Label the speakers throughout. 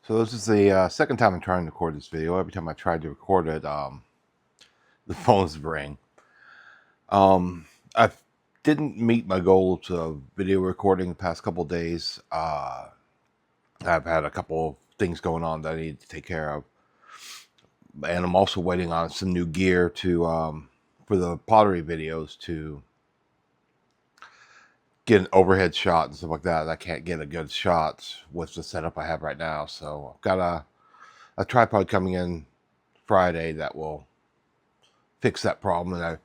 Speaker 1: So this is the second time I'm trying to record this video. Every time I tried to record it, the phones ring. I didn't meet my goal of video recording the past couple of days. I've had a couple of things going on that I need to take care of, and I'm also waiting on some new gear to for the pottery videos to get an overhead shot and stuff like that. I can't get a good shot with the setup I have right now, so I've got a tripod coming in Friday that will fix that problem. And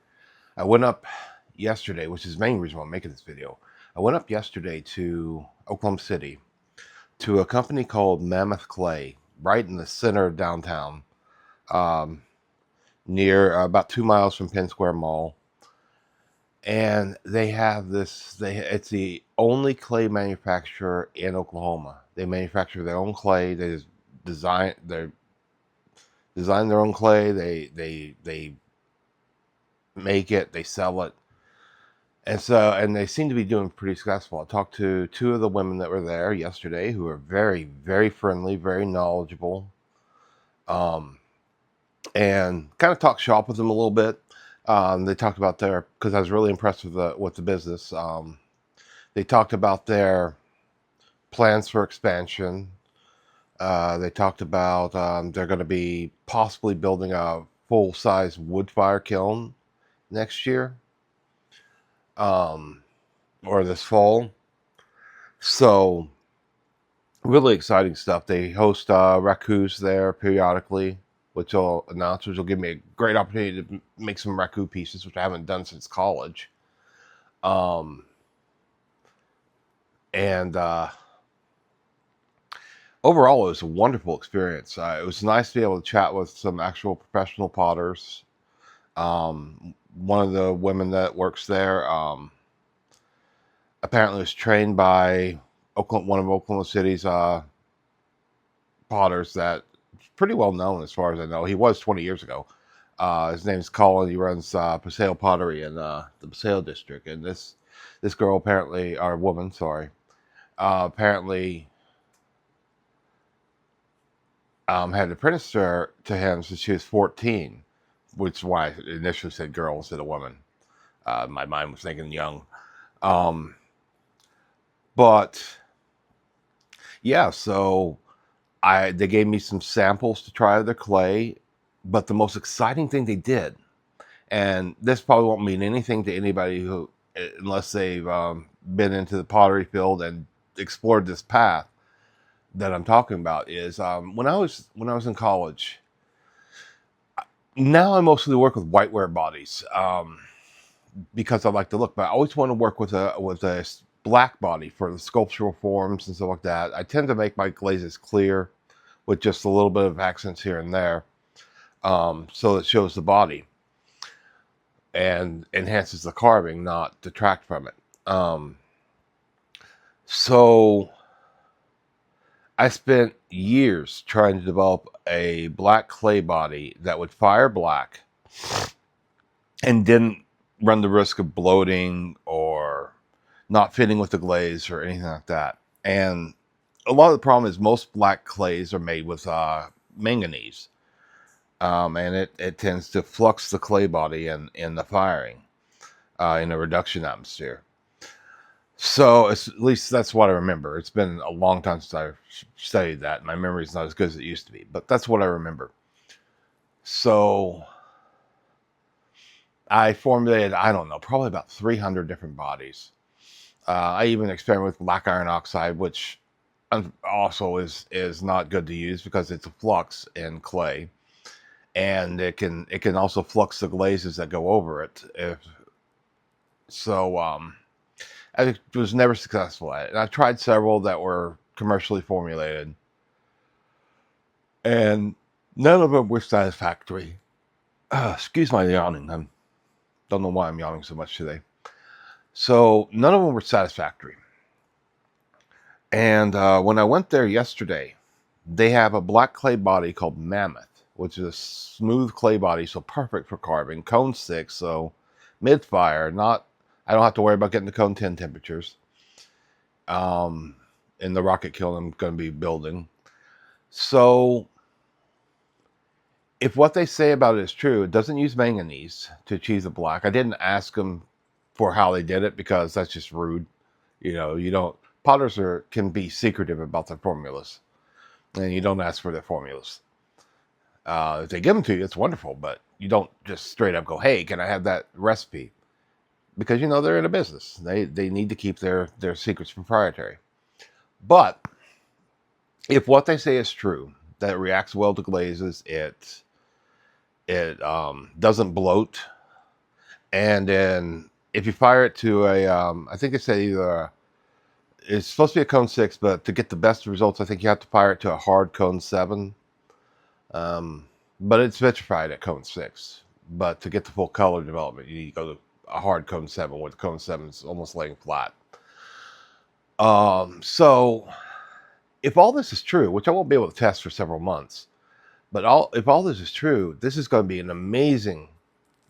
Speaker 1: I went up yesterday, which is the main reason why I'm making this video. I went up yesterday to Oklahoma City to a company called Mammoth Clay, right in the center of downtown, um, near about 2 miles from Penn Square Mall. And they have this. It's the only clay manufacturer in Oklahoma. They manufacture their own clay. They just design their own clay. They make it. They sell it. And they seem to be doing pretty successful. I talked to two of the women that were there yesterday who are very, very friendly, very knowledgeable, um, and kind of talked shop with them a little bit. They talked about because I was really impressed with the business. They talked about their plans for expansion. They talked about they're going to be possibly building a full-size wood fire kiln next year, um, or this fall. So really exciting stuff. They host raccoons there periodically, which will give me a great opportunity to make some raku pieces, which I haven't done since college. Um, and Overall, it was a wonderful experience. It was nice to be able to chat with some actual professional potters. One of the women that works there apparently was trained by one of Oklahoma City's potters that pretty well known as far as I know. He was 20 years ago. His name's Colin. He runs Paseo Pottery in the Paseo district. And this girl apparently, or woman, sorry, apparently had apprenticed her to him since she was 14, which is why I initially said girl instead of woman. My mind was thinking young. Um, but yeah, so they gave me some samples to try of their clay. But the most exciting thing they did, and this probably won't mean anything to anybody who, unless they've been into the pottery field and explored this path that I'm talking about, is when I was in college. Now I mostly work with whiteware bodies because I like the look, but I always want to work with a black body for the sculptural forms and stuff like that. I tend to make my glazes clear with just a little bit of accents here and there, so it shows the body and enhances the carving, not detract from it. So I spent years trying to develop a black clay body that would fire black and didn't run the risk of bloating or not fitting with the glaze or anything like that. And a lot of the problem is most black clays are made with manganese, and it tends to flux the clay body in the firing in a reduction atmosphere. So at least that's what I remember. It's been a long time since I studied that. My memory is not as good as it used to be, but that's what I remember. So I formulated, I don't know, probably about 300 different bodies. I even experimented with black iron oxide, which also is not good to use because it's a flux in clay, and it can also flux the glazes that go over it. If so, I was never successful at it. And I tried several that were commercially formulated, and none of them were satisfactory. Excuse my yawning. I don't know why I'm yawning so much today. So none of them were satisfactory. And when I went there yesterday, they have a black clay body called Mammoth, which is a smooth clay body, so perfect for carving. Cone 6, so mid fire. Not, I don't have to worry about getting the cone 10 temperatures. In the rocket kiln I'm going to be building. So if what they say about it is true, it doesn't use manganese to achieve the black. I didn't ask them for how they did it because that's just rude. You don't. Potters can be secretive about their formulas, and you don't ask for their formulas. If they give them to you, it's wonderful, but you don't just straight up go, "Hey, can I have that recipe?" Because they're in a business. They need to keep their secrets proprietary. But if what they say is true, that it reacts well to glazes, it doesn't bloat, and then if you fire it to I think they say either it's supposed to be a cone 6, but to get the best results, I think you have to fire it to a hard cone 7. But it's vitrified at cone 6. But to get the full color development, you need to go to a hard cone 7, where the cone 7 is almost laying flat. So if all this is true, which I won't be able to test for several months, but if all this is true, this is going to be an amazing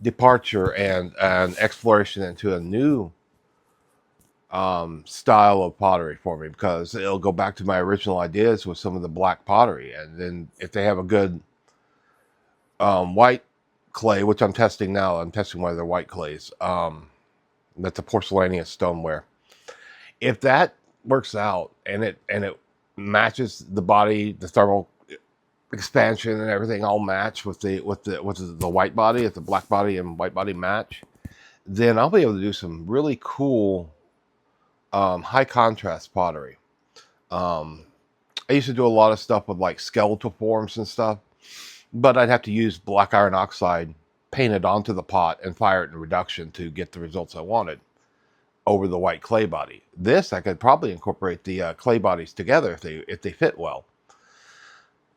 Speaker 1: departure and exploration into a new style of pottery for me, because it'll go back to my original ideas with some of the black pottery. And then if they have a good white clay, which I'm testing now, I'm testing one of their white clays. That's a porcelaneous stoneware. If that works out and it matches the body, the thermal expansion and everything all match with the white body, if the black body and white body match, then I'll be able to do some really cool high contrast pottery. Um, I used to do a lot of stuff with like skeletal forms and stuff, but I'd have to use black iron oxide painted onto the pot and fire it in reduction to get the results I wanted over the white clay body. This I could probably incorporate the clay bodies together if they fit well.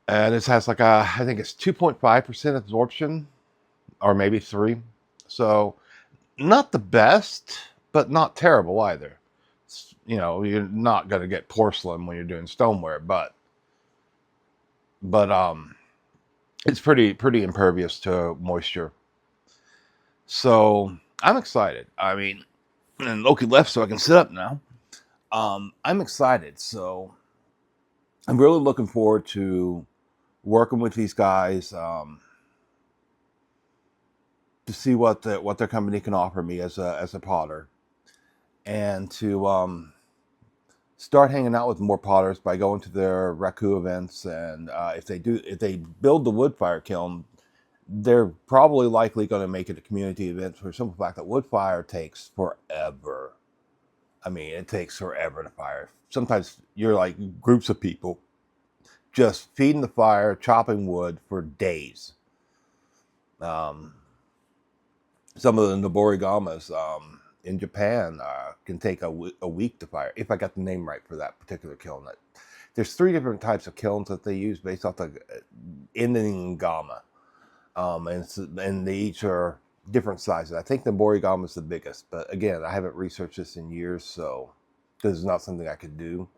Speaker 1: And this has like I think it's 2.5% absorption, or maybe 3. So not the best, but not terrible either. You're not going to get porcelain when you're doing stoneware, but it's pretty impervious to moisture. So I'm excited. I mean, and Loki left so I can sit up now. I'm excited. So I'm really looking forward to working with these guys to see what their company can offer me as a potter, and to start hanging out with more potters by going to their Raku events. And if they build the wood fire kiln, they're probably likely going to make it a community event, for the simple fact that wood fire takes forever. I mean, it takes forever to fire. Sometimes you're like groups of people just feeding the fire, chopping wood for days. Um, some of the Noborigamas in Japan can take a week to fire, if I got the name right for that particular kiln. There's 3 different types of kilns that they use based off the Inengama. And they each are different sizes. I think the Borigama is the biggest, but again, I haven't researched this in years, so this is not something I could do.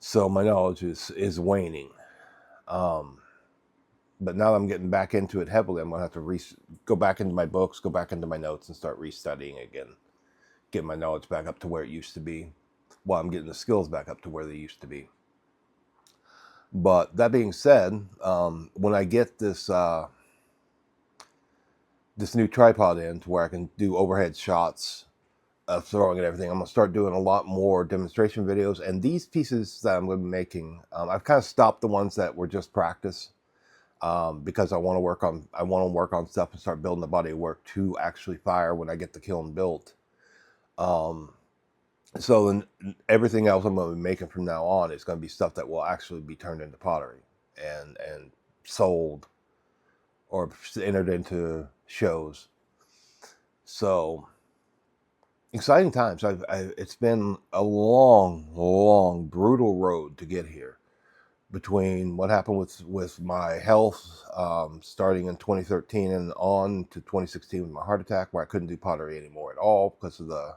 Speaker 1: So my knowledge is waning. But now that I'm getting back into it heavily, I'm going to have to go back into my books, go back into my notes, and start restudying again. Get my knowledge back up to where it used to be, while I'm getting the skills back up to where they used to be. But that being said, when I get this new tripod in to where I can do overhead shots of throwing and everything, I'm going to start doing a lot more demonstration videos. And these pieces that I'm going to be making, I've kind of stopped the ones that were just practice, because I want to work on stuff and start building the body of work to actually fire when I get the kiln built. So then everything else I'm going to be making from now on is going to be stuff that will actually be turned into pottery and sold or entered into shows. So exciting times. It's been a long, brutal road to get here, between what happened with my health, starting in 2013 and on to 2016 with my heart attack, where I couldn't do pottery anymore at all because of the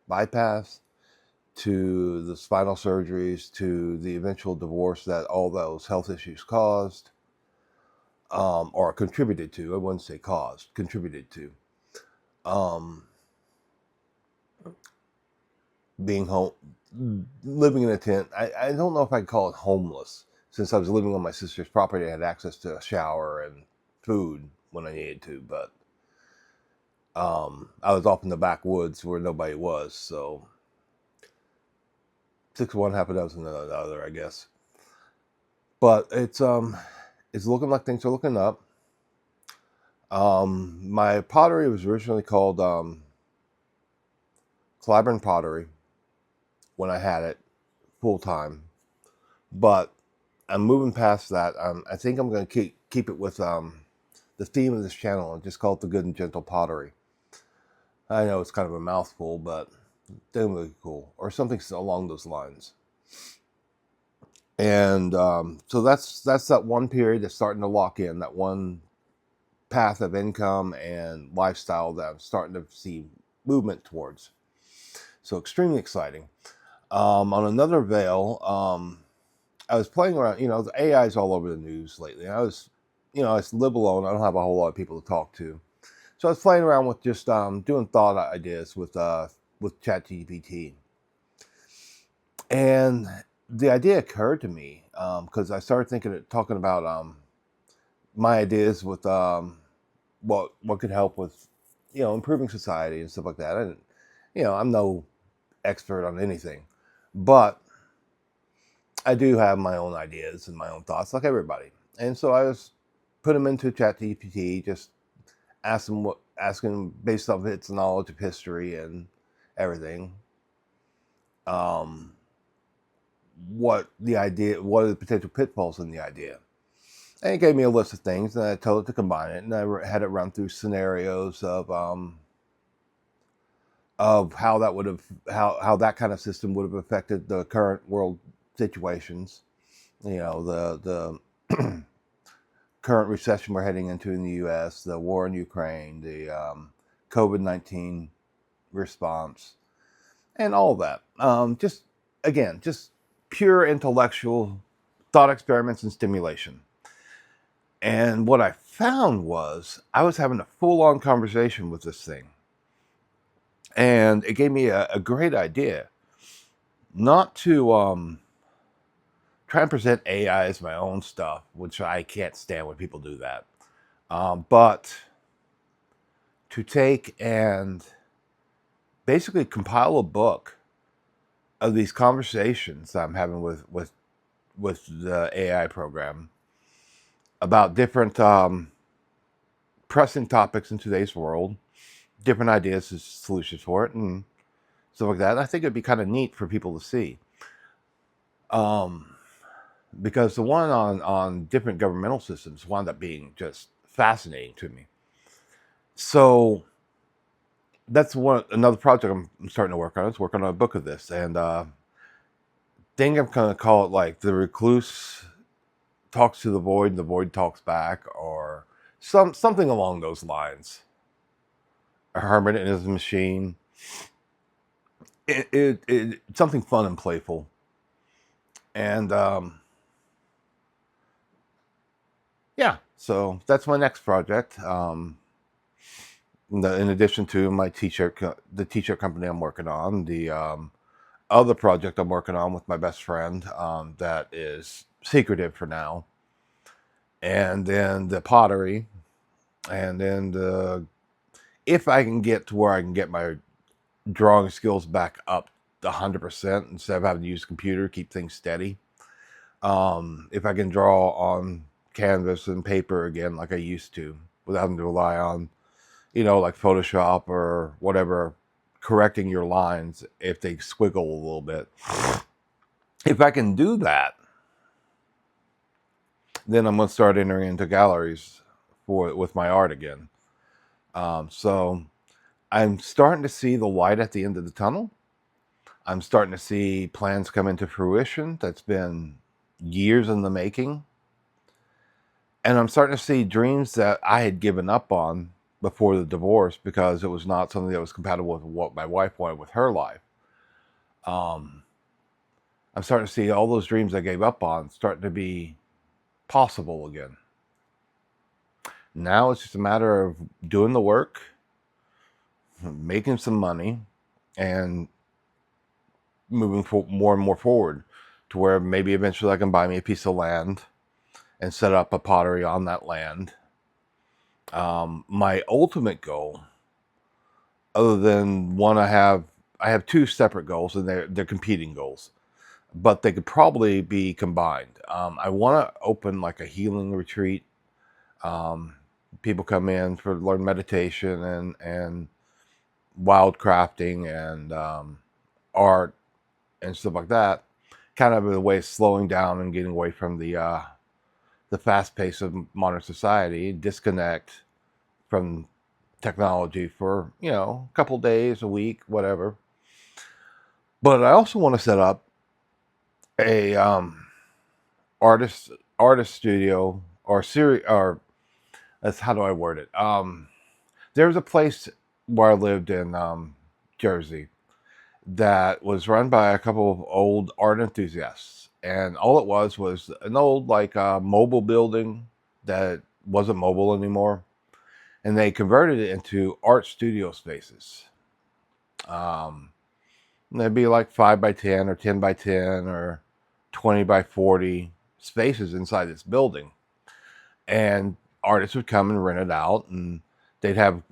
Speaker 1: bypass, to the spinal surgeries, to the eventual divorce that all those health issues caused, or contributed to. I wouldn't say caused, contributed to. Being home, living in a tent. I don't know if I'd call it homeless, since I was living on my sister's property. I had access to a shower and food when I needed to, but I was off in the backwoods where nobody was, so 6 of one, half a dozen of the other, I guess. But it's looking like things are looking up. My pottery was originally called Clyburn Pottery when I had it full time, but I'm moving past that. I think I'm going to keep it with the theme of this channel and just call it the Good and Gentle Pottery. I know it's kind of a mouthful, but they're really cool, or something along those lines. And so that's that one period that's starting to lock in, that one path of income and lifestyle that I'm starting to see movement towards. So extremely exciting. On another veil, I was playing around. The AI is all over the news lately. I live alone. I don't have a whole lot of people to talk to. So I was playing around with just doing thought ideas with ChatGPT, and the idea occurred to me because I started talking about my ideas with what could help with improving society and stuff like that. And I'm no expert on anything, but I do have my own ideas and my own thoughts, like everybody. And so I was put them into ChatGPT, just asking based off its knowledge of history and everything, what are the potential pitfalls in the idea. And it gave me a list of things, and I told it to combine it, and I had it run through scenarios of how that kind of system would have affected the current world situations. The current recession we're heading into in the U.S., the war in Ukraine, the COVID-19 response, and all of that. Just pure intellectual thought experiments and stimulation. And what I found was I was having a full-on conversation with this thing. And it gave me a great idea not to try and present AI as my own stuff, which I can't stand when people do that, but to take and basically compile a book of these conversations that I'm having with the AI program about different pressing topics in today's world, different ideas and solutions for it, and stuff like that. And I think it'd be kind of neat for people to see. Because the one on different governmental systems wound up being just fascinating to me. So that's another project I'm starting to work on. Is working on a book of this, and think I'm gonna call it like the recluse talks to the void, and the void talks back, or something along those lines. A hermit and his machine. It something fun and playful, and yeah. So that's my next project. In addition to my the t-shirt company I'm working on, the other project I'm working on with my best friend that is secretive for now, and then the pottery, and then if I can get to where I can get my drawing skills back up 100% instead of having to use a computer, keep things steady. If I can draw on canvas and paper again like I used to, without having to rely on like Photoshop or whatever, correcting your lines if they squiggle a little bit. If I can do that, then I'm going to start entering into galleries with my art again. So I'm starting to see the light at the end of the tunnel. I'm starting to see plans come into fruition that's been years in the making. And I'm starting to see dreams that I had given up on before the divorce because it was not something that was compatible with what my wife wanted with her life. I'm starting to see all those dreams I gave up on starting to be possible again. Now it's just a matter of doing the work, making some money, and moving more and more forward to where maybe eventually I can buy me a piece of land and set up a pottery on that land. My ultimate goal, other than one, I have two separate goals, and they're competing goals, but they could probably be combined. I want to open like a healing retreat. Um, People come in for learn meditation and wild crafting and art and stuff like that. Kind of a way of slowing down and getting away from the fast pace of modern society, disconnect from technology for a couple days, a week, whatever. But I also want to set up a artist artist studio or series, or that's, how do I word it? There was a place where I lived in Jersey that was run by a couple of old art enthusiasts, and all it was an old like mobile building that wasn't mobile anymore, and they converted it into art studio spaces. Um, They'd be like 5 by 10 or 10 by 10 or 20 by 40 spaces inside this building, and artists would come and rent it out, and they'd have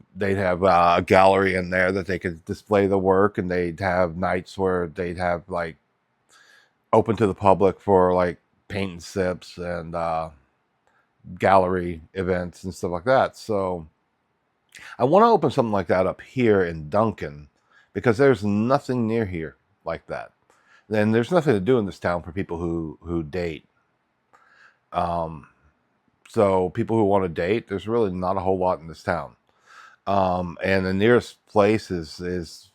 Speaker 1: a gallery in there that they could display the work, and they'd have nights where they'd have like open to the public for like paint and sips and gallery events and stuff like that. So I want to open something like that up here in Duncan, because there's nothing near here like that. And there's nothing to do in this town for people who date. Um, so people who want to date, there's really not a whole lot in this town. And the nearest place is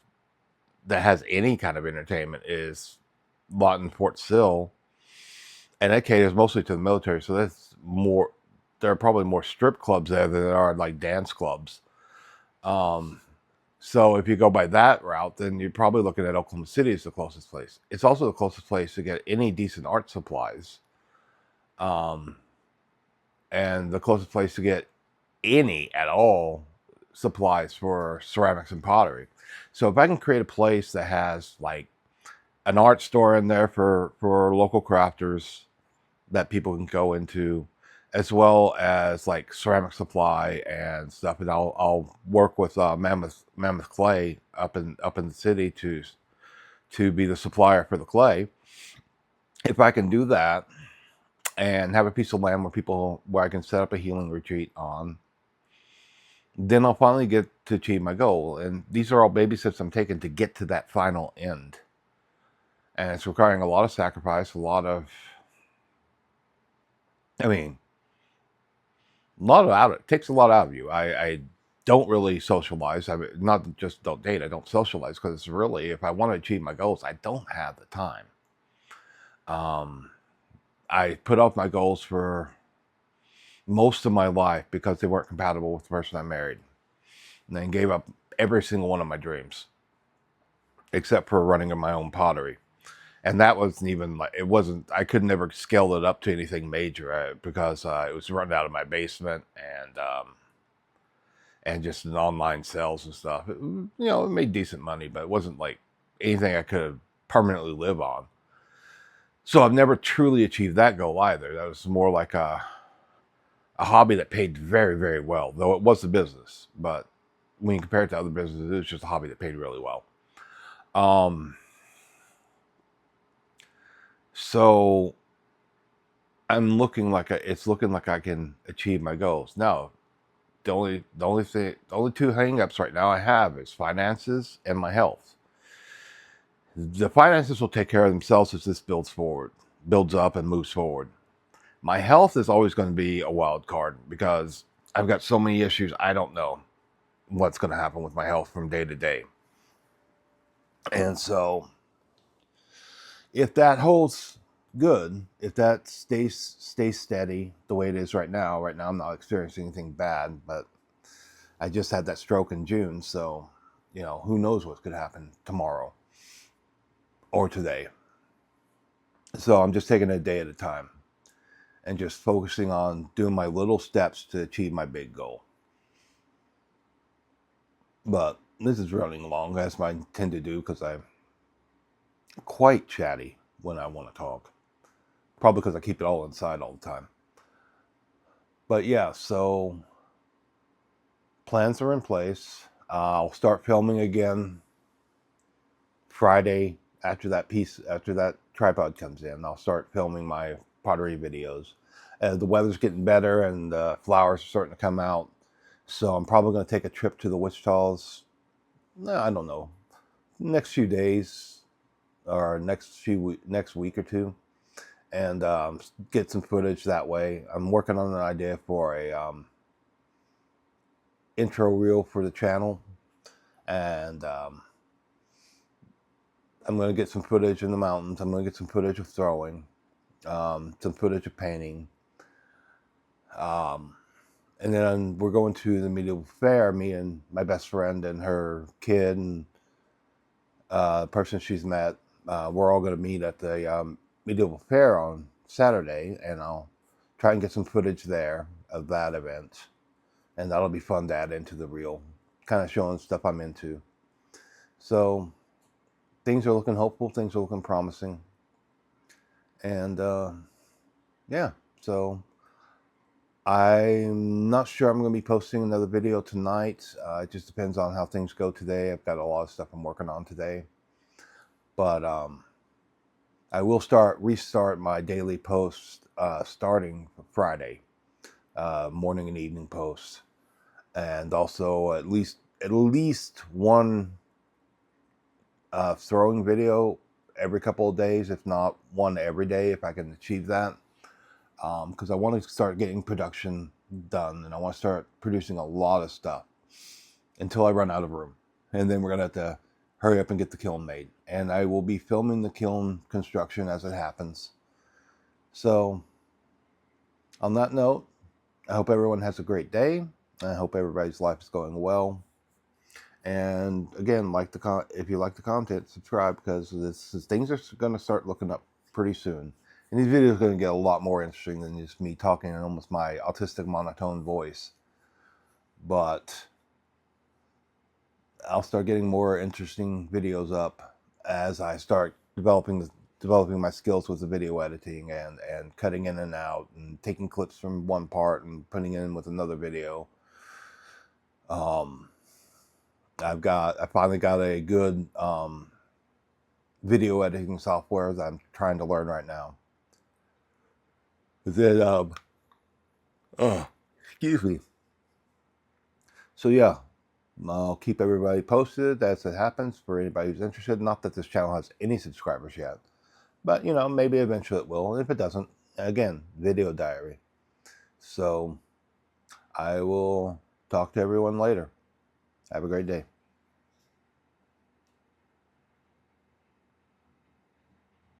Speaker 1: that has any kind of entertainment is Lawton Fort Sill, and that caters mostly to the military. So that's more. There are probably more strip clubs there than there are like dance clubs. Um, so if you go by that route, then you're probably looking at Oklahoma City as the closest place. It's also the closest place to get any decent art supplies, um, and the closest place to get any at all supplies for ceramics and pottery. So if I can create a place that has like an art store in there for local crafters that people can go into, as well as like ceramic supply and stuff, and I'll work with Mammoth Clay up in the city to be the supplier for the clay. If I can do that and have a piece of land where I can set up a healing retreat on, then I'll finally get to achieve my goal. And these are all baby steps I'm taking to get to that final end. And it's requiring a lot of sacrifice, I mean, it takes a lot out of you. I don't really socialize. I mean, not just don't date. I don't socialize because it's really, if I want to achieve my goals, I don't have the time. I put off my goals for most of my life because they weren't compatible with the person I married, and then gave up every single one of my dreams, except for running my own pottery. And that wasn't even like, it wasn't, I could never scale it up to anything major because it was run out of my basement and just in online sales and stuff. It made decent money, but it wasn't like anything I could permanently live on. So I've never truly achieved that goal either. That was more like a hobby that paid very, very well, though it was a business. But when you compare it to other businesses, it was just a hobby that paid really well. So it's looking like I can achieve my goals. Now, the only two hangups right now I have is finances and my health. The finances will take care of themselves as this builds up and moves forward. My health is always going to be a wild card because I've got so many issues. I don't know what's going to happen with my health from day to day. And so if that holds good, if that stays steady the way it is right now I'm not experiencing anything bad, but I just had that stroke in June, so who knows what could happen tomorrow or today. So I'm just taking it a day at a time and just focusing on doing my little steps to achieve my big goal. But this is running long, as I tend to do, because quite chatty when I want to talk. Probably because I keep it all inside all the time. But yeah, so plans are in place. I'll start filming again Friday after that tripod comes in. I'll start filming my pottery videos. The weather's getting better and the flowers are starting to come out. So I'm probably going to take a trip to the Wichitas. I don't know, next few days or next week or two, and get some footage that way. I'm working on an idea for a intro reel for the channel, and I'm going to get some footage in the mountains. I'm going to get some footage of throwing, some footage of painting, and then we're going to the medieval fair. Me and my best friend and her kid and the person she's met. We're all going to meet at the medieval fair on Saturday, and I'll try and get some footage there of that event, and that'll be fun to add into the reel, kind of showing stuff I'm into. So things are looking hopeful, things are looking promising, and yeah. So I'm not sure I'm going to be posting another video tonight. It just depends on how things go today. I've got a lot of stuff I'm working on today, but I will restart my daily posts starting Friday, morning and evening posts, and also at least one throwing video every couple of days, if not one every day, if I can achieve that. Because I want to start getting production done, and I want to start producing a lot of stuff until I run out of room, and then we're gonna have to hurry up and get the kiln made. And I will be filming the kiln construction as it happens. So, on that note, I hope everyone has a great day. I hope everybody's life is going well. And again, if you like the content, subscribe, because things are going to start looking up pretty soon. And these videos are going to get a lot more interesting than just me talking in almost my autistic monotone voice. But I'll start getting more interesting videos up as I start developing my skills with the video editing and cutting in and out and taking clips from one part and putting it in with another video. I finally got a good video editing software that I'm trying to learn right now. Then excuse me. So yeah, I'll keep everybody posted as it happens for anybody who's interested. Not that this channel has any subscribers yet, but maybe eventually it will. And if it doesn't, again, video diary. So I will talk to everyone later. Have a great day.